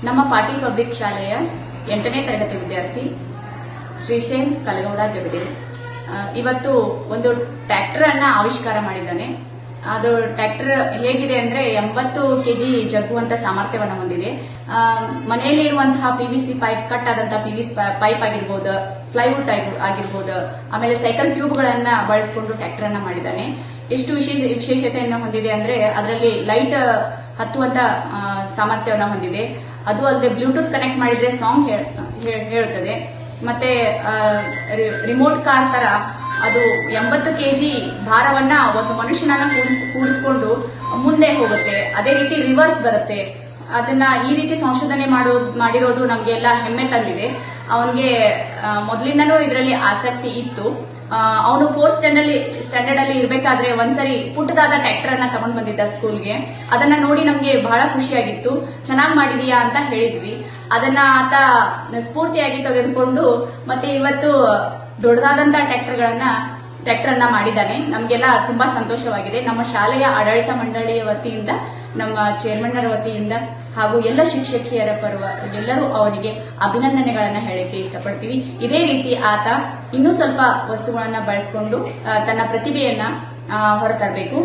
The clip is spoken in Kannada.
ನಮ್ಮ ಪಾಟೀಲ್ ಪಬ್ಲಿಕ್ ಶಾಲೆಯ 8ನೇ ತರಗತಿ ವಿದ್ಯಾರ್ಥಿ ಶ್ರೀಶೈಲ್ ಕಲಗೌಡ ಜಗದೇ ಇವತ್ತು ಒಂದು ಟ್ರ್ಯಾಕ್ಟರ್ ಅನ್ನ ಆವಿಷ್ಕಾರ ಮಾಡಿದ್ದಾನೆ. ಅದು ಟ್ರ್ಯಾಕ್ಟರ್ ಹೇಗಿದೆ ಅಂದ್ರೆ 80 ಕೆಜಿ ಜಗ್ಗುವಂತ ಸಾಮರ್ಥ್ಯವನ್ನ ಹೊಂದಿದೆ. ಮನೆಯಲ್ಲಿ ಇರುವಂತಹ ಪಿವಿಸಿ ಪೈಪ್, ಕಟ್ ಆದಂತಹ ಪಿವಿಸಿ ಪೈಪ್ ಆಗಿರ್ಬೋದು, ಫ್ಲೈವುಡ್ ಆಗಿರ್ಬೋದು, ಆಮೇಲೆ ಸೈಕಲ್ ಟ್ಯೂಬ್ ಗಳನ್ನ ಬಳಸಿಕೊಂಡು ಟ್ರ್ಯಾಕ್ಟರ್ ಅನ್ನ ಮಾಡಿದ್ದಾನೆ. ಎಷ್ಟು ವಿಶೇಷತೆಯನ್ನು ಹೊಂದಿದೆ ಅಂದ್ರೆ ಅದರಲ್ಲಿ ಲೈಟ್ ಹತ್ತುವಂತ ಸಾಮರ್ಥ್ಯವನ್ನ ಹೊಂದಿದೆ. ಅದು ಅಲ್ಲದೆ ಬ್ಲೂಟೂತ್ ಕನೆಕ್ಟ್ ಮಾಡಿದ್ರೆ ಸಾಂಗ್ ಹೇಳುತ್ತದೆ. ಮತ್ತೆ ರಿಮೋಟ್ ಕಾರ್ ತರ ಅದು 80 ಕೆಜಿ ಭಾರವನ್ನ ಒಂದು ಮನುಷ್ಯನನ್ನ ಕೂಡಿಸಿಕೊಂಡು ಮುಂದೆ ಹೋಗುತ್ತೆ. ಅದೇ ರೀತಿ ರಿವರ್ಸ್ ಬರುತ್ತೆ. ಅದನ್ನ ಈ ರೀತಿ ಸಂಶೋಧನೆ ಮಾಡಿರೋದು ನಮ್ಗೆಲ್ಲ ಹೆಮ್ಮೆ ತಂದಿದೆ. ಅವನಿಗೆ ಮೊದಲಿಂದನೂ ಇದರಲ್ಲಿ ಆಸಕ್ತಿ ಇತ್ತು. ಅವನು 4th ಸ್ಟ್ಯಾಂಡರ್ಡ್ ಅಲ್ಲಿ ಇರ್ಬೇಕಾದ್ರೆ ಒಂದ್ಸರಿ ಪುಟ್ಟದಾದ ಟ್ರ್ಯಾಕ್ಟರ್ ಅನ್ನ ತಗೊಂಡ್ ಬಂದಿದ್ದ ಸ್ಕೂಲ್ಗೆ. ಅದನ್ನ ನೋಡಿ ನಮ್ಗೆ ಬಹಳ ಖುಷಿಯಾಗಿತ್ತು. ಚೆನ್ನಾಗ್ ಮಾಡಿದೀಯಾ ಅಂತ ಹೇಳಿದ್ವಿ. ಅದನ್ನ ಆತ ಸ್ಫೂರ್ತಿಯಾಗಿ ತೆಗೆದುಕೊಂಡು ಮತ್ತೆ ಇವತ್ತು ದೊಡ್ಡದಾದಂತಹ ಟ್ರ್ಯಾಕ್ಟರ್ ಅನ್ನ ಮಾಡಿದ್ದಾನೆ. ನಮ್ಗೆಲ್ಲ ತುಂಬಾ ಸಂತೋಷವಾಗಿದೆ. ನಮ್ಮ ಶಾಲೆಯ ಆಡಳಿತ ಮಂಡಳಿಯ ವತಿಯಿಂದ, ನಮ್ಮ ಚೇರ್ಮನ್ನರ ವತಿಯಿಂದ ಹಾಗೂ ಎಲ್ಲ ಶಿಕ್ಷಕಿಯರ ಎಲ್ಲರೂ ಅವನಿಗೆ ಅಭಿನಂದನೆಗಳನ್ನ ಹೇಳಕ್ಕೆ ಇಷ್ಟಪಡ್ತೀವಿ. ಇದೇ ರೀತಿ ಆತ ಇನ್ನೂ ಸ್ವಲ್ಪ ವಸ್ತುಗಳನ್ನ ಬಳಸಿಕೊಂಡು ತನ್ನ ಪ್ರತಿಭೆಯನ್ನ ಹೊರತರಬೇಕು.